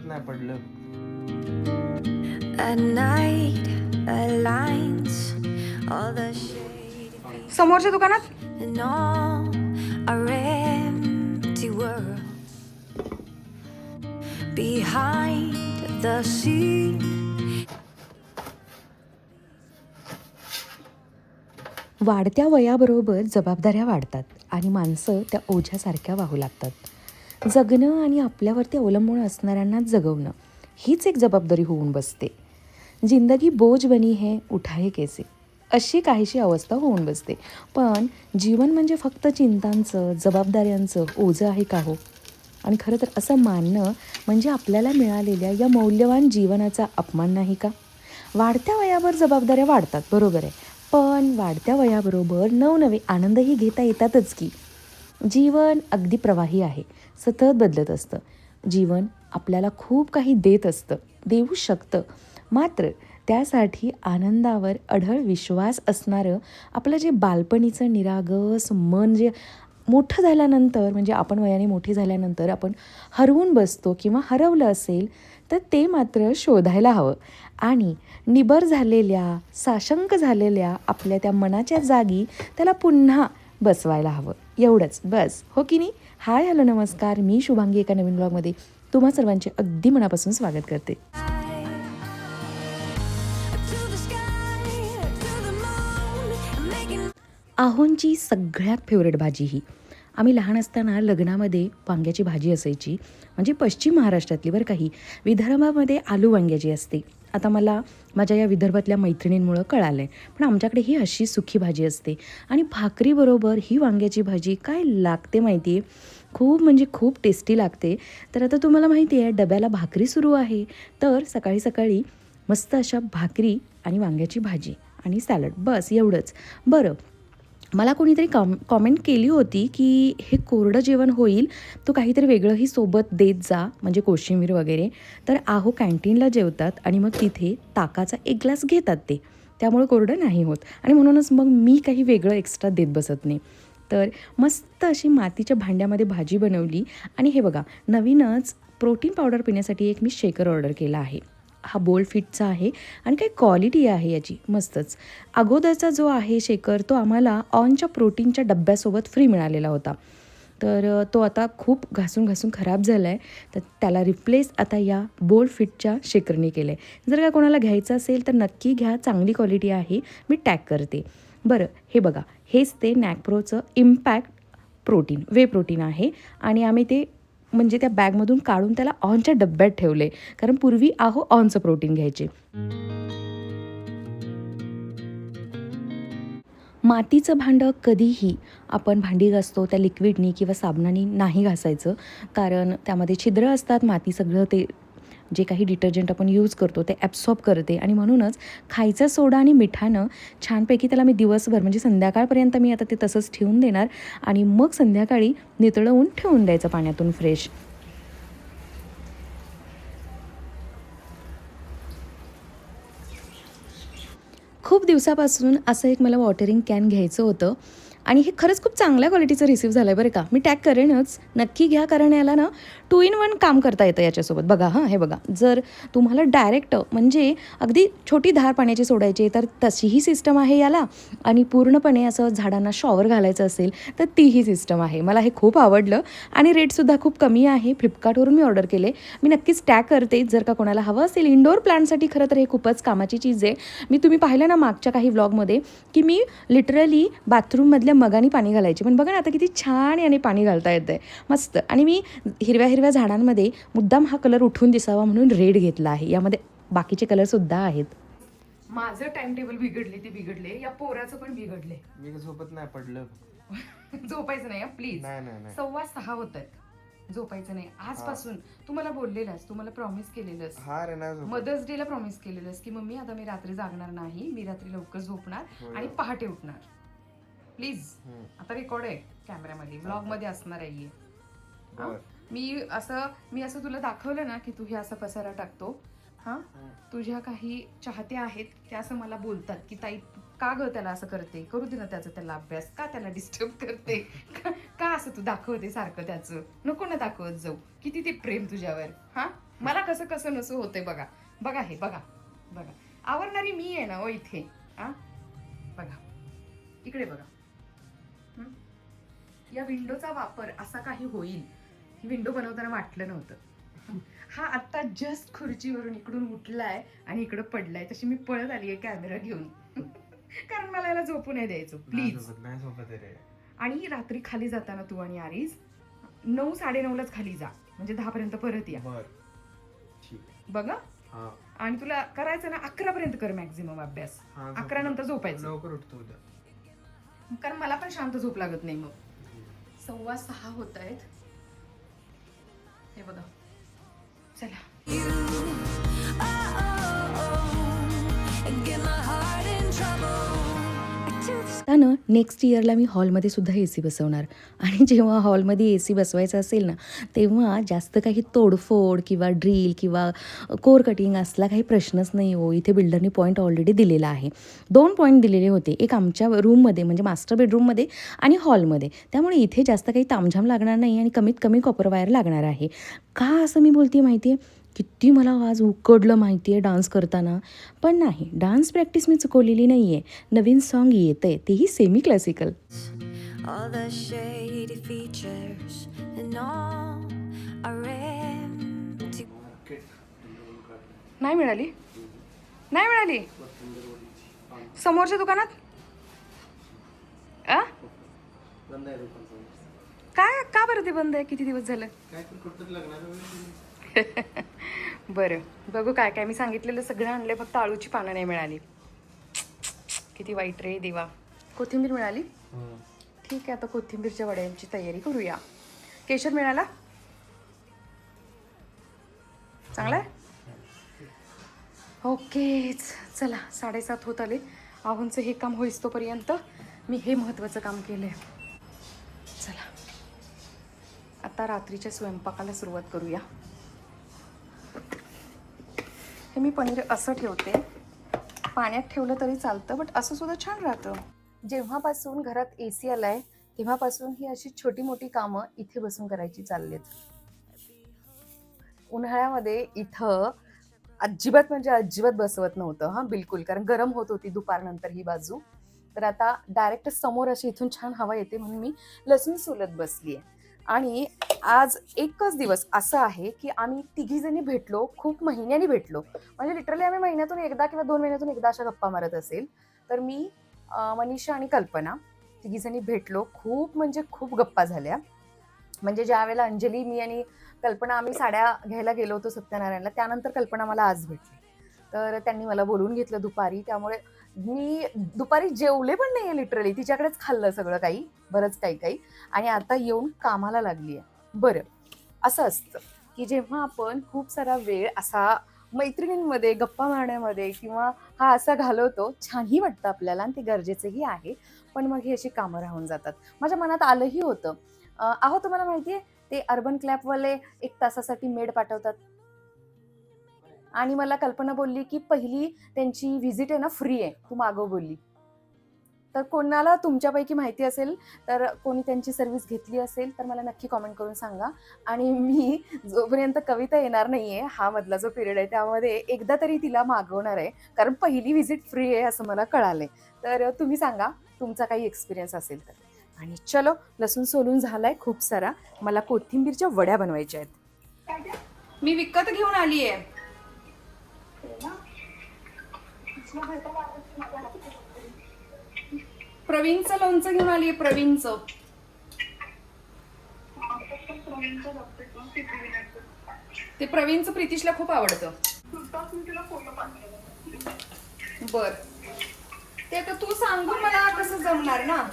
नाही पडलं. At night, the lines, all the shade समोरच्या दुकानात and all our empty world behind the scene. वाढत्या वयाबरोबर जबाबदाऱ्या वाढतात आणि माणसं त्या ओझ्यासारख्या वाहू लागतात. जगणं आणि आपल्यावरती अवलंबून असणाऱ्यांना जगवणं हीच एक जबाबदारी होऊन बसते. जिंदगी बोझ बनी है उठाए कैसे, अशी काहीशी अवस्था होऊन बसते. पण जीवन म्हणजे फक्त चिंतांचं जबाबदाऱ्यांचं ओझं आहे का हो? आणि खरं तर असं मानणं म्हणजे आपल्याला मिळालेल्या या मौल्यवान जीवनाचा अपमान नाही का? वाढत्या वयावर जबाबदाऱ्या वाढतात, बरोबर आहे. पण वाढत्या वयाबरोबर नवनवे आनंदही घेता येतातच की. जीवन अगदी प्रवाही आहे, सतत बदलत असतं. जीवन आपल्याला खूप काही देत असतं, देऊ शकतं. मात्र त्यासाठी आनंदावर अढळ विश्वास असणारं आपलं जे बालपणीचं निरागस मन जे मोठं झाल्यानंतर म्हणजे आपण वयाने मोठी झाल्यानंतर आपण हरवून बसतो किंवा हरवलं असेल तर ते मात्र शोधायला हवं आणि निबर झालेल्या साशंक झालेल्या आपल्या त्या मनाच्या जागी त्याला पुन्हा बसवायला हवं. एवढंच बस, हो की नाही? हाय हॅलो नमस्कार, मी शुभांगी एका नवीन ब्लॉगमध्ये तुम्हा सर्वांचे अगदी मनापासून स्वागत करते. To the sky, to the moon, making आहोंची सगळ्यात फेवरेट भाजी ही. आम्ही लहान असताना लग्नामध्ये वांग्याची भाजी असायची, म्हणजे पश्चिम महाराष्ट्रातली बरं काही. विदर्भामध्ये आलू वांग्याची असते. आता मला माझ्या या विदर्भातल्या मैत्रिणींमुळं कळालं आहे. पण आमच्याकडे ही अशी सुकी भाजी असते आणि भाकरीबरोबर ही वांग्याची भाजी काय लागते माहिती आहे? खूप म्हणजे खूप टेस्टी लागते. तर आता तुम्हाला माहिती आहे डब्याला भाकरी सुरू आहे, तर सकाळी सकाळी मस्त अशा भाकरी आणि वांग्याची भाजी आणि सॅलड, बस एवढंच. बरं, मला कोणीतरी कॉमेंट केली होती की हे कोरडं जेवण होईल, तो काहीतरी वेगळंही सोबत देत जा, म्हणजे कोशिंबीर वगैरे. तर आहो कॅन्टीनला जेवतात आणि मग तिथे ताकाचा एक ग्लास घेतात ते, त्यामुळे कोरडं नाही होत आणि म्हणूनच मग मी काही वेगळं एक्स्ट्रा देत बसत नाही. तर मस्त अशी मातीच्या भांड्यामध्ये भाजी बनवली आणि हे बघा नवीनच प्रोटीन पावडर पिण्यासाठी एक मी शेकर ऑर्डर केला आहे. हा बोल्ड फिटचा आहे आणि काही क्वालिटी आहे याची मस्तच. अगोदरचा जो आहे शेकर तो आम्हाला ऑनच्या प्रोटीनच्या डब्यासोबत फ्री मिळालेला होता. तर तो आता खूप घासून घासून खराब झाला आहे, तर त्याला रिप्लेस आता या बोल्ड फिटच्या शेकरने केलं आहे. जर का कोणाला घ्यायचं असेल तर नक्की घ्या, चांगली क्वालिटी आहे, मी टॅग करते. बरं हे बघा, हेच ते नॅकप्रोचं इम्पॅक्ट प्रोटीन वे प्रोटीन आहे आणि आम्ही ते म्हणजे त्या बॅगमधून काढून त्याला ऑनच्या डब्यात ठेवले, कारण पूर्वी आहो ऑनचं प्रोटीन घ्यायचे. मातीचं भांडं कधीही आपण भांडी घासतो त्या लिक्विडनी किंवा साबणाने नाही घासायचं, कारण त्यामध्ये छिद्र असतात. माती सगळं ते जे काही डिटर्जंट आपण यूज करतो ते ॲब्सॉर्ब करते आणि म्हणूनच खायचा सोडा आणि मिठानं छानपैकी त्याला मी दिवसभर म्हणजे संध्याकाळपर्यंत मी आता ते तसंच ठेवून देणार आणि मग संध्याकाळी नितळवून ठेवून द्यायचं पाण्यातून फ्रेश. खूप दिवसापासून असं एक मला वॉटरिंग कॅन घ्यायचं होतं आणि हे खरंच खूप चांगल्या क्वालिटीचं रिसीव्ह झालं आहे बरं का. मी टॅग करेनच, नक्की घ्या, कारण याला ना 2 in 1 काम करता येतं याच्यासोबत. बघा हां, हे बघा, जर तुम्हाला डायरेक्ट म्हणजे अगदी छोटी धार पाण्याची सोडायची तर तशीही सिस्टम आहे याला आणि पूर्णपणे असं झाडांना शॉवर घालायचं असेल तर तीही सिस्टम आहे. मला हे खूप आवडलं आणि रेटसुद्धा खूप कमी आहे. फ्लिपकार्टवरून मी ऑर्डर केले. मी नक्कीच टॅग करते जर का कोणाला हवं असेल. इंडोर प्लांटसाठी खरं तर हे खूपच कामाची चीज आहे. मी तुम्ही पाहिलं ना मागच्या काही व्लॉगमध्ये की मी लिटरली बाथरूममधल्या मगानी पाणी घालायचे, पण बघा ना आता किती छान याने पाणी घालता येतं आहे, मस्त. आणि मी हिरव्या हिरव्या झाडांमध्ये मुद्दाम हा कलर उठून दिसावा म्हणून रेड घेतला आहे. यामध्ये बाकीचे कलरसुद्धा आहेत. माझं टाइम टेबल बिघडले ते बिघडले, या पोराचं पण बिघडले. मी झोपत नाही पडलं. झोपायचं नाही प्लीज. नाही नाही नाही 6:15 होत आहेत, झोपायचं नाही आजपासून. तू मला बोललेलास, तू मला प्रॉमिस केलेलंस, हा रे नाही झोपत. मदर्स डे ला प्रॉमिस केलेलंस की मम्मी आता मी रात्री जागणार नाही, मी रात्री लवकर झोपणार होय. आणि पहाटे उठणार. प्लीज, हम्म. आता रेकॉर्ड आहे कॅमेऱ्यामध्ये, ब्लॉग मध्ये असणार आहे हे. हा? बर. मी असं तुला दाखवलं ना की तू हे असा पसारा टाकतो. हा, तुझ्या काही चाहते आहेत त्या असं मला बोलतात की ताई का ग त्याला असं करते, करू दे ना त्याचा त्याला अभ्यास, का त्याला डिस्टर्ब करते, का असं तू दाखवते सारखं त्याचं, नको ना दाखवत जाऊ. किती ते प्रेम तुझ्यावर. हा, मला कसं कसं नसं होते बघा. बघा हे बघा बघा, आवरणारी मी आहे ना हो इथे. हा बघा इकडे बघा. हं? या विंडोचा वापर असा काही होईल ही विंडो बनवताना वाटलं नव्हतं. हा आत्ता जस्ट खुर्चीवरून इकडून उठलाय आणि इकडं पडलाय, तशी मी पळत आली आहे कॅमेरा घेऊन. कारण मला याला झोपू नाही द्यायचं प्लीज. नाही सोबत रे. आणि रात्री खाली जाताना तू आणि आरीस 9-9:30लाच खाली जा, म्हणजे 10 पर्यंत परत या. बर ठीक आहे. बघा. हा आणि तुला करायचं ना 11 पर्यंत कर मॅक्झिमम अभ्यास. हा, 11 नंतर झोपायचं, लवकर उठतो उद्या. कारण मला पण शांत झोप लागत नाही. मग 6:15 होत आहेत. हे बघा चला. and get my heart in trouble. त्यानं नेक्स्ट इयरला मी हॉलमध्ये सुद्धा ए सी बसवणार. आणि जेव्हा हॉलमध्ये ए सी बसवायचा असेल ना, तेव्हा जास्त काही तोडफोड किंवा ड्रिल किंवा कोर कटिंग असला काही प्रश्नच नाही हो. इथे बिल्डरनी पॉईंट ऑलरेडी दिलेला आहे. 2 पॉईंट दिलेले होते, एक आमच्या रूममध्ये म्हणजे मास्टर बेडरूममध्ये आणि हॉलमध्ये. त्यामुळे इथे जास्त काही तामझाम लागणार नाही आणि कमीत कमी कॉपर वायर लागणार आहे. का असं मी बोलते माहिती आहे? किती मला आज उकडलं माहिती आहे डान्स करताना. पण नाही, डान्स प्रॅक्टिस मी चुकवलेली नाही आहे. नवीन सॉन्ग येतं आहे, तेही semi classical. All the shady features and all are empty. नाही मिळाली, नाही मिळाली समोरच्या दुकानात. आ बंद आहे दुकान समोर. काय का बरं ते बंद आहे? किती दिवस झालं? काय तर कुठं लग्नाचं बरं बघू काय काय. मी सांगितलेलं सगळं आणलंय, फक्त आळूची पानं नाही मिळाली. किती वाईट रे देवा. कोथिंबीर मिळाली, ठीक आहे. आता कोथिंबीरच्या वड्यांची तयारी करूया. केशर मिळाला, चांगला आहे. ओके चला, 7:30 होत आले. आहोंचं हे काम होईस तोपर्यंत मी हे महत्त्वाचं काम केलंय. चला आता रात्रीच्या स्वयंपाकाला सुरुवात करूया. हे मी पनीर असं ठेवते, पाण्यात ठेवलं तरी चालतं, बट असं सुद्धा छान राहतं. जेव्हापासून घरात ए सी आलाय तेव्हापासून ही अशी छोटी मोठी कामं इथे बसून करायची चाललेत. उन्हाळ्यामध्ये इथं अजिबात म्हणजे अजिबात बसवत नव्हतं हां, बिलकुल, कारण गरम होत होती दुपारनंतर ही बाजू. तर आता डायरेक्ट समोर अशी इथून छान हवा येते म्हणून मी लसूण सोलत बसली आहे. आणि आज एकच दिवस असं आहे की आम्ही तिघीजणी भेटलो, खूप महिन्यांनी भेटलो. म्हणजे लिटरली आम्ही महिन्यातून एकदा किंवा 2 महिन्यातून एकदा अशा गप्पा मारत असेल. तर मी, मनीषा आणि कल्पना तिघीजणी भेटलो. खूप म्हणजे खूप गप्पा झाल्या. म्हणजे ज्या वेळेला अंजली, मी आणि कल्पना आम्ही साड्या घ्यायला गेलो होतो सत्यनारायणला, त्यानंतर कल्पना मला आज भेटली. तर त्यांनी मला बोलवून घेतलं दुपारी. त्यामुळे मी दुपारी जेवले पण नाही आहे लिटरली, तिच्याकडेच खाल्लं सगळं काही, बरंच काही. आणि आता येऊन कामाला लागली आहे. बरं, असं असतं की जेव्हा आपण खूप सारा वेळ असा मैत्रिणींमध्ये गप्पा मारण्यामध्ये किंवा हा असा घालवतो, छानही वाटतं आपल्याला आणि ते गरजेचंही आहे. पण मग ही अशी कामं राहून जातात. माझ्या मनात आलंही होतं, अहो तुम्हाला माहिती आहे ते अर्बन क्लॅपवाले 1 तासासाठी मेड पाठवतात. आणि मला कल्पना बोलली की पहिली त्यांची व्हिजिट आहे ना फ्री आहे, तू मागव बोलली. तर कोणाला तुमच्यापैकी माहिती असेल, तर कोणी त्यांची सर्व्हिस घेतली असेल तर मला नक्की कॉमेंट करून सांगा. आणि मी जोपर्यंत कविता येणार नाहीये, हा मधला जो पिरियड आहे त्यामध्ये एकदा तरी तिला मागवणार आहे, कारण पहिली व्हिजिट फ्री आहे असं मला कळालंय. तर तुम्ही सांगा तुमचा काही एक्सपिरियन्स असेल तर. आणि चलो, लसूण सोलून झालाय खूप सारा. मला कोथिंबीरच्या वड्या बनवायच्या आहेत. मी विकत घेऊन आली आहे. प्रवीणचं लोणचं घेऊन आली आहे, प्रवीणचं. ते प्रवीणचं प्रितिशला खूप आवडतं. बर, ते आता तू सांगून मला कसं जमणार ना.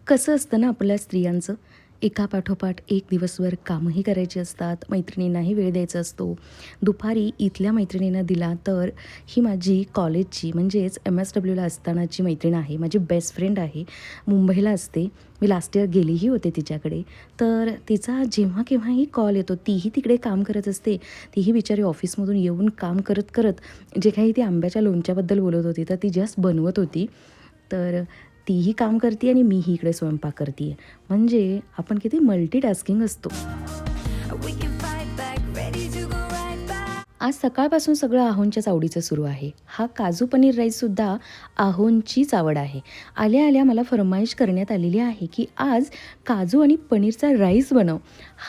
कसं असतं ना आपल्या स्त्रियांचं, एकापाठोपाठ एक दिवसभर कामंही करायची असतात, मैत्रिणींनाही वेळ द्यायचा असतो. दुपारी इथल्या मैत्रिणींना दिला तर ही माझी कॉलेजची म्हणजेच MSWला असतानाची मैत्रीण आहे, माझी बेस्ट फ्रेंड आहे, मुंबईला असते. मी लास्ट इयर गेलीही होते तिच्याकडे. तर तिचा जेव्हा केव्हाही कॉल येतो, तीही तिकडे काम करत असते. तीही बिचारी ऑफिसमधून येऊन काम करत जे काही ती आंब्याच्या लोणच्याबद्दल बोलत होती तर ती जस्ट बनवत होती. तर तीही काम करते आणि मीही इकडे स्वयंपाक करते. म्हणजे आपण किती मल्टीटास्किंग असतो. We can fight back, ready to go right back. आज सकाळपासून सगळं आहोंच्याच आवडीचं सुरू आहे. हा काजू पनीर राईससुद्धा आहोंचीच आवड आहे. आल्या आल्या मला फरमाईश करण्यात आलेली आहे की आज काजू आणि पनीरचा राईस बनव.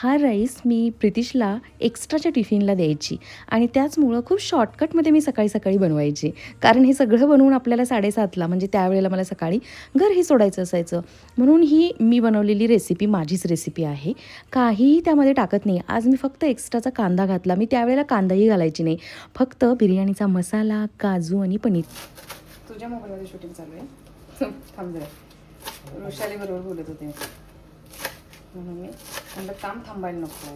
हा राईस मी प्रितिशला एक्स्ट्राच्या टिफिनला द्यायची आणि त्याचमुळं खूप शॉर्टकटमध्ये मी सकाळी सकाळी बनवायची. कारण हे सगळं बनवून आपल्याला 7:30ला म्हणजे त्यावेळेला मला सकाळी घरही सोडायचं असायचं. म्हणून ही मी बनवलेली रेसिपी माझीच रेसिपी आहे. काहीही त्यामध्ये टाकत नाही. आज मी फक्त एक्स्ट्राचा कांदा घातला. मी त्यावेळेला कांदाही घालायची नाही. फक्त बिर्याणीचा मसाला, काजू आणि पनीर. तुझ्या मोबाईलमध्ये शूटिंग चालू आहे. थांब जरा. वृषाली बरोबर बोलत होते म्हणून मी म्हणलं काम थांबायला नको.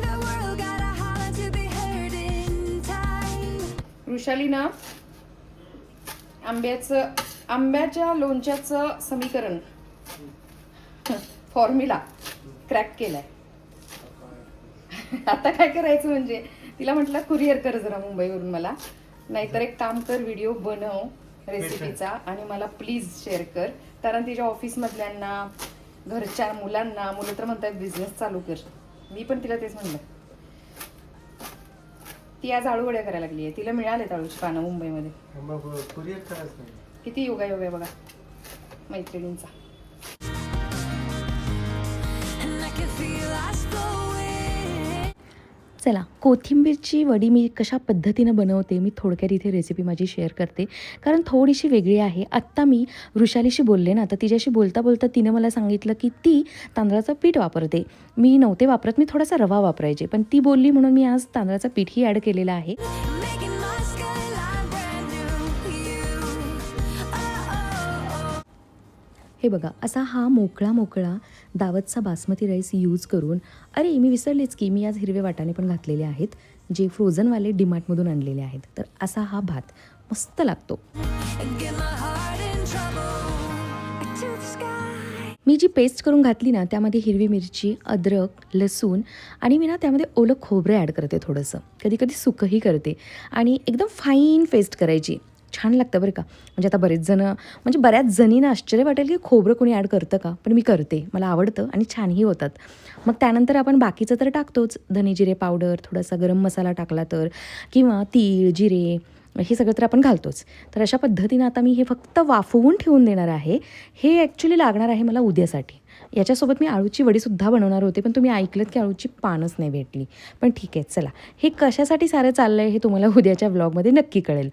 The world got a holler to be heard in time. Vrushali ना आंब्याच्या लोणच्याचं समीकरण फॉर्म्युला क्रॅक केलाय. आता काय करायचं म्हणजे तिला म्हटलं कुरिअर कर जरा मुंबईवरून मला, नाहीतर एक काम कर व्हिडिओ बनव रेसिपीचा आणि मला प्लीज शेअर कर. कारण तिच्या ऑफिसमधल्यांना, घरच्या मुलांना, मुलं तर म्हणतात बिझनेस चालू कर. मी पण तिला तेच म्हणलं. ती आज आळूवड्या करायला लागली आहे. तिला मिळालेत आळूची पानं मुंबईमध्ये. मग कुरिअर करायचं नाही. किती योगायोग आहे बघा मैत्रिणींचा. And I can feel us flowing. चला, कोथिंबीरची वडी मी कशा पद्धतीनं बनवते मी थोडक्यात इथे रेसिपी माझी शेअर करते. कारण थोडीशी वेगळी आहे. आत्ता मी वृषालीशी बोलले ना, तर तिच्याशी बोलता बोलता तिनं मला सांगितलं की ती तांदळाचं पीठ वापरते. मी नव्हते वापरत, मी थोडासा रवा वापरायचे. पण ती बोलली म्हणून मी आज तांदळाचं पीठही ॲड केलेलं आहे. Making my skyline brand new. You. Oh. हे बघा, असा हा मोकळा दावतचा बासमती राईस यूज करून, अरे मी विसरलेच की मी आज हिरवे वाटाणे पण घातलेले आहेत, जे फ्रोझनवाले डीमार्टमधून आणलेले आहेत. तर असा हा भात मस्त लागतो. And get my heart in trouble. To the sky. मी जी पेस्ट करून घातली ना, त्यामध्ये हिरवी मिरची, अद्रक, लसूण आणि मी ना त्यामध्ये ओलं खोबरं ॲड करते थोडंसं. कधी कधी सुकंही करते आणि एकदम फाईन पेस्ट करायची. छान लागतं बरं का. म्हणजे आता बऱ्याच जणींना आश्चर्य वाटेल की खोबरं कोणी ॲड करतं का, पण मी करते. मला आवडतं आणि छानही होतात. मग त्यानंतर आपण बाकीचं तर टाकतोच. धने जिरे पावडर, थोडासा गरम मसाला टाकला तर, किंवा तीळ, जिरे, हे सगळं तर आपण घालतोच. तर अशा पद्धतीनं आता मी हे फक्त वाफवून ठेवून देणार आहे. हे ॲक्च्युली लागणार आहे मला उद्यासाठी. याच्यासोबत मी आळूची वडीसुद्धा बनवणार होते, पण तुम्ही ऐकलं की आळूची पानच नाही भेटली. पण ठीक आहे, चला, हे कशासाठी सारं चाललं आहे हे तुम्हाला उद्याच्या व्लॉगमध्ये नक्की कळेल.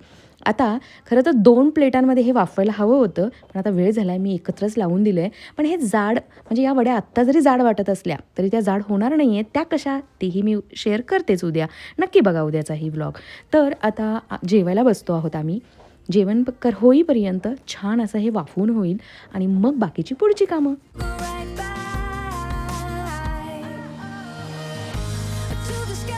आता खरं तर 2 प्लेटांमध्ये हे वाफवायला हवं होतं, पण आता वेळ झाला आहे, मी एकत्रच लावून दिलं आहे. पण हे जाड, म्हणजे या वड्या आत्ता जरी जाड वाटत असल्या तरी त्या जाड होणार नाही आहेत. त्या कशा तेही मी शेअर करतेच उद्या. नक्की बघा उद्याचाही व्लॉग. तर आता जेवायला बसतो आहोत आम्ही. जेवण होईपर्यंत छान असं हे वाफवून होईल आणि मग बाकीची पुढची कामं. Go right by. To the sky.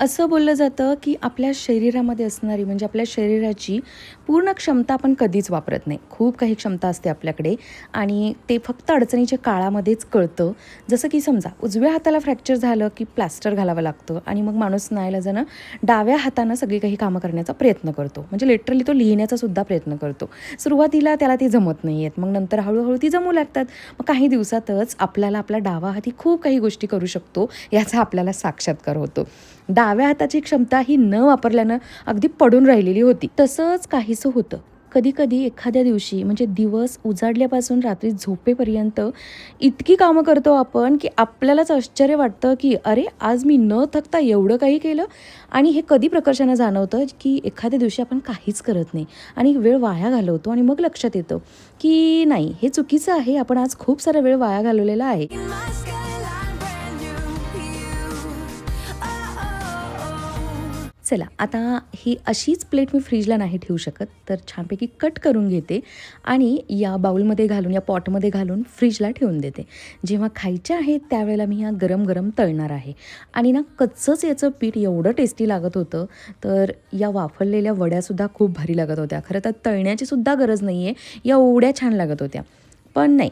असं बोललं जातं की आपल्या शरीरामध्ये असणारी, म्हणजे आपल्या शरीराची पूर्ण क्षमता आपण कधीच वापरत नाही. खूप काही क्षमता असते आपल्याकडे आणि ते फक्त अडचणीच्या काळामध्येच कळतं. जसं की समजा उजव्या हाताला फ्रॅक्चर झालं की प्लास्टर घालावं लागतं आणि मग माणूस नाईलाजानं डाव्या हातानं सगळी काही कामं करण्याचा प्रयत्न करतो. म्हणजे लिटरली तो लिहिण्याचा सुद्धा प्रयत्न करतो. सुरुवातीला त्याला ती जमत नाही आहेत, मग नंतर हळूहळू ती जमू लागतात. मग काही दिवसातच आपल्याला आपला डावा हाती खूप काही गोष्टी करू शकतो याचा आपल्याला साक्षात्कार होतो. डाव्या हाताची क्षमता ही न वापरल्यानं अगदी पडून राहिलेली होती. तसंच काहीसं होतं. कधी कधी एखाद्या दिवशी, म्हणजे दिवस उजाडल्यापासून रात्री झोपेपर्यंत इतकी कामं करतो आपण की आपल्यालाच आश्चर्य वाटतं की अरे आज मी न थकता एवढं काही केलं. आणि हे कधी प्रकर्षानं जाणवतं की एखाद्या दिवशी आपण काहीच करत नाही आणि वेळ वाया घालवतो आणि मग लक्षात येतं की नाही, हे चुकीचं आहे. आपण आज खूप सारा वेळ वाया घालवलेला आहे. In my skyline brand new. You. Oh. चला, आता ही अशीच प्लेट मी फ्रीजला नाही ठेवू शकत, तर छानपैकी कट करून घेते आणि या बाउलमध्ये घालून, या पॉटमध्ये घालून फ्रीजला ठेवून देते. जेव्हा खायच्या आहेत त्यावेळेला मी ह्या गरम गरम तळणार आहे. आणि ना कच्चंच याचं पीठ एवढं टेस्टी लागत होतं, तर या वाफरलेल्या वड्यासुद्धा खूप भारी लागत होत्या. खरं तर तळण्याची सुद्धा गरज नाही आहे, एवढ्या छान लागत होत्या. पण नाही,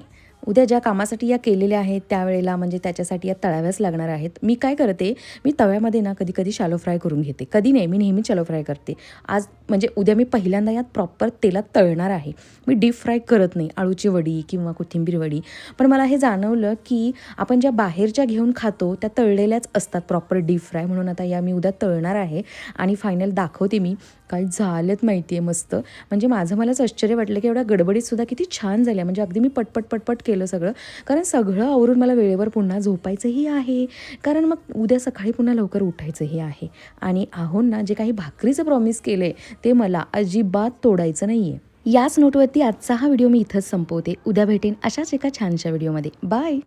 उद्या ज्या कामासाठी या केलेल्या आहेत त्यावेळेला म्हणजे त्याच्यासाठी या तळाव्याच लागणार आहेत. मी काय करते, मी तव्यामध्ये ना कधी कधी शॅलो फ्राय करून घेते. कधी नाही, मी नेहमी शॅलो फ्राय करते. आज म्हणजे उद्या मी पहिल्यांदा यात प्रॉपर तेलात तळणार आहे. मी डीप फ्राय करत नाही, आळूची वडी किंवा कोथिंबीर वडी. पण मला हे जाणवलं की आपण ज्या बाहेरच्या घेऊन खातो त्या तळलेल्याच असतात प्रॉपर डीप फ्राय. म्हणून आता या मी उद्या तळणार आहे आणि फायनल दाखवते मी. काय झालेत माहिती आहे मस्त. म्हणजे माझं मलाच आश्चर्य वाटलं की एवढ्या गडबडीतसुद्धा किती छान झाल्या. म्हणजे अगदी मी पटपट केलं सगळं, कारण सगळं आवरून मला वेळेवर पुन्हा झोपायचंही आहे, कारण मग उद्या सकाळी पुन्हा लवकर उठायचंही आहे. आणि आहोंना जे काही भाकरीचं प्रॉमिस केलं आहे ते मला अजिबात तोडायचं नाही आहे. याच नोटवरती आजचा हा व्हिडिओ मी इथंच संपवते. उद्या भेटेन अशाच एका छानशा व्हिडिओमध्ये. बाय.